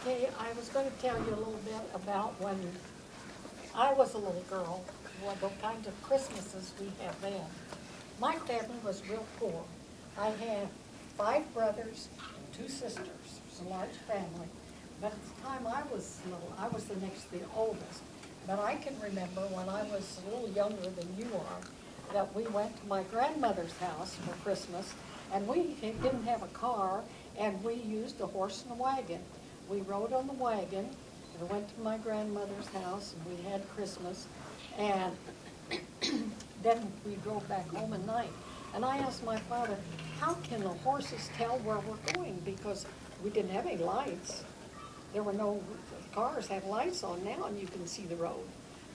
Okay, I was going to tell you a little bit about when I was a little girl, what the kinds of Christmases we had then. My family was real poor. I had 5 brothers and 2 sisters. It was a large family. But at the time I was little, I was the next to the oldest. But I can remember when I was a little younger than you are, that we went to my grandmother's house for Christmas, and we didn't have a car, and we used a horse and a wagon. We rode on the wagon, and went to my grandmother's house, and we had Christmas, and then we drove back home at night. And I asked my father, how can the horses tell where we're going? Because we didn't have any lights. There were no, cars have lights on now and you can see the road.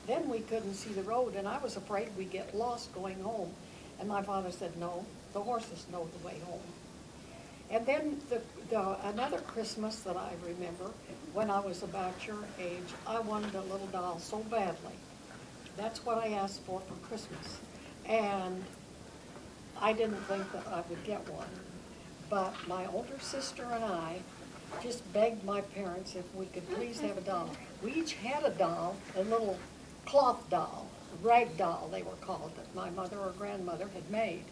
Then we couldn't see the road, and I was afraid we'd get lost going home. And my father said, no, the horses know the way home. And then another Christmas that I remember, when I was about your age, I wanted a little doll so badly. That's what I asked for Christmas. And I didn't think that I would get one. But my older sister and I just begged my parents if we could please have a doll. We each had a doll, a little cloth doll, rag doll they were called, that my mother or grandmother had made.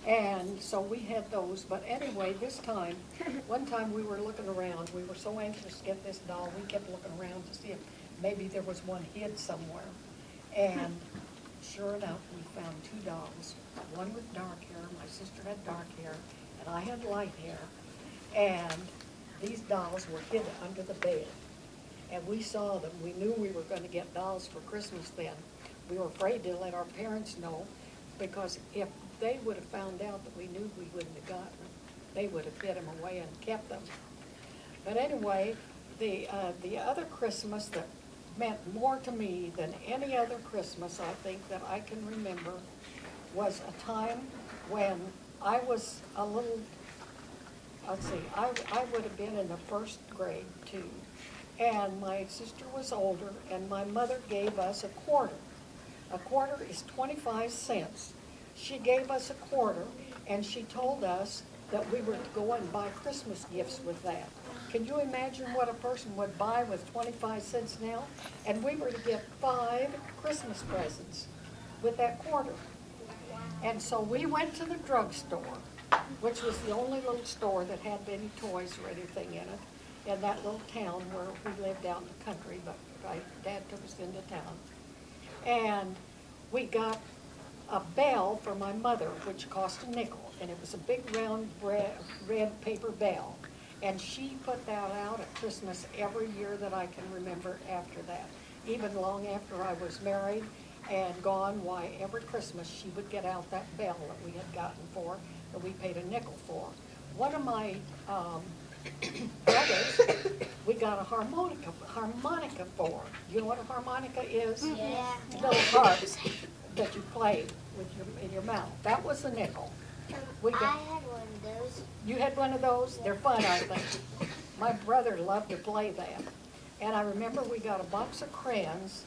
And so we had those, but anyway, this time, one time we were looking around. We were so anxious to get this doll, we kept looking around to see if maybe there was one hid somewhere. And sure enough, we found 2 dolls. One with dark hair, my sister had dark hair, and I had light hair. And these dolls were hid under the bed. And we saw them. We knew we were going to get dolls for Christmas then. We were afraid to let our parents know, because if they would have found out that we knew we wouldn't have gotten them, they would have hid them away and kept them. But anyway, the other Christmas that meant more to me than any other Christmas, I think, that I can remember, was a time when I was a little, let's see, I would have been in the 1st grade too. And my sister was older, and my mother gave us a quarter. A quarter is 25 cents. She gave us a quarter, and she told us that we were to go and buy Christmas gifts with that. Can you imagine what a person would buy with 25 cents now? And we were to get 5 Christmas presents with that quarter. And so we went to the drugstore, which was the only little store that had any toys or anything in it, in that little town where we lived out in the country, but my dad took us into town. And we got a bell for my mother, which cost a nickel, and it was a big round red paper bell. And she put that out at Christmas every year that I can remember after that. Even long after I was married and gone, why, every Christmas she would get out that bell that we had gotten for, that we paid a nickel for. One of my brothers, we got a harmonica for. You know what a harmonica is? Yeah. Little harps that you play with in your mouth. That was a nickel. I had one of those. You had one of those? They're fun, I think. My brother loved to play that. And I remember we got a box of crayons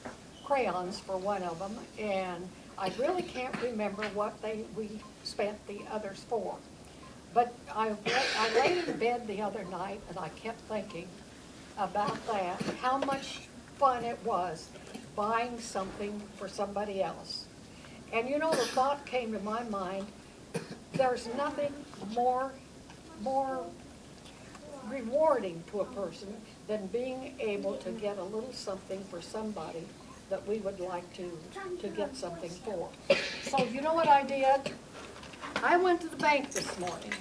for one of them, and I really can't remember what we spent the others for. But I laid in bed the other night, and I kept thinking about that, how much fun it was buying something for somebody else. And you know, the thought came to my mind, there's nothing more rewarding to a person than being able to get a little something for somebody that we would like to get something for. So you know what I did? I went to the bank this morning,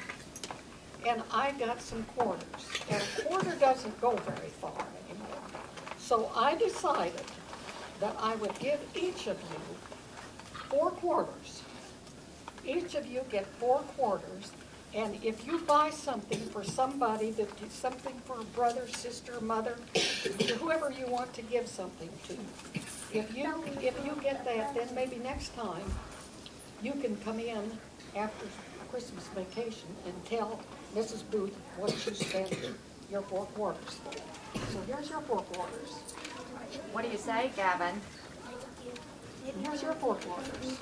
and I got some quarters. And a quarter doesn't go very far anymore. So I decided that I would give each of you 4 quarters. Each of you get 4 quarters, and if you buy something for somebody, something for a brother, sister, mother, whoever you want to give something to, if you get that, then maybe next time you can come in after Christmas vacation and tell Mrs. Booth what you spent your 4 quarters for. So here's your 4 quarters. What do you say, Gavin? Here's your 4 quarters.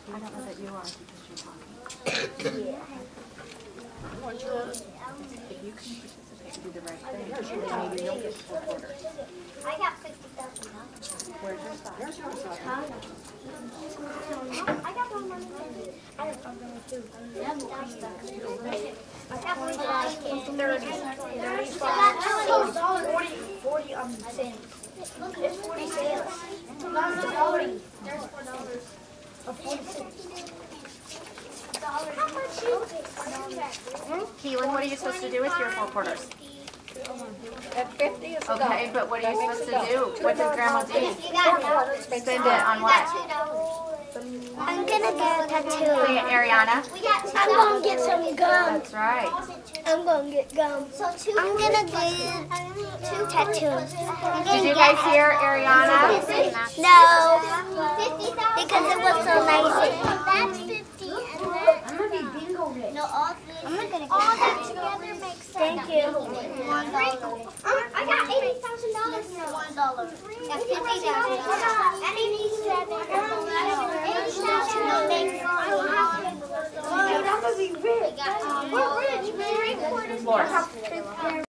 I don't know that you are because you're talking. You want yours? If you can participate. do the right thing. Then maybe you'll get 4 quarters. I got $50,000. Where's your stock? I got one money. I got one money too. I got 30. 40 cents. It's 40 cents. No, 40. There's $4. How much is it? Keelan, what are you supposed to do with your 4 quarters? At 50 is a dollar. Okay, but what are you supposed to do? What does Grandma do? You got $4. Spend it on what? I'm gonna get a tattoo. Say it, Ariana. I'm gonna get some gum. That's right. I'm gonna get gum. So I'm gonna get 2 tattoos. Did you guys hear Ariana? No, because it was so nice. That's 50 and then I'm gonna be bingo rich. No, all that together makes sense. Thank you. $1. I got $80,000 now. $1. Got $50,000. And 87. No, thanks. I'm gonna be rich. We're rich. We're 3/4. Lord.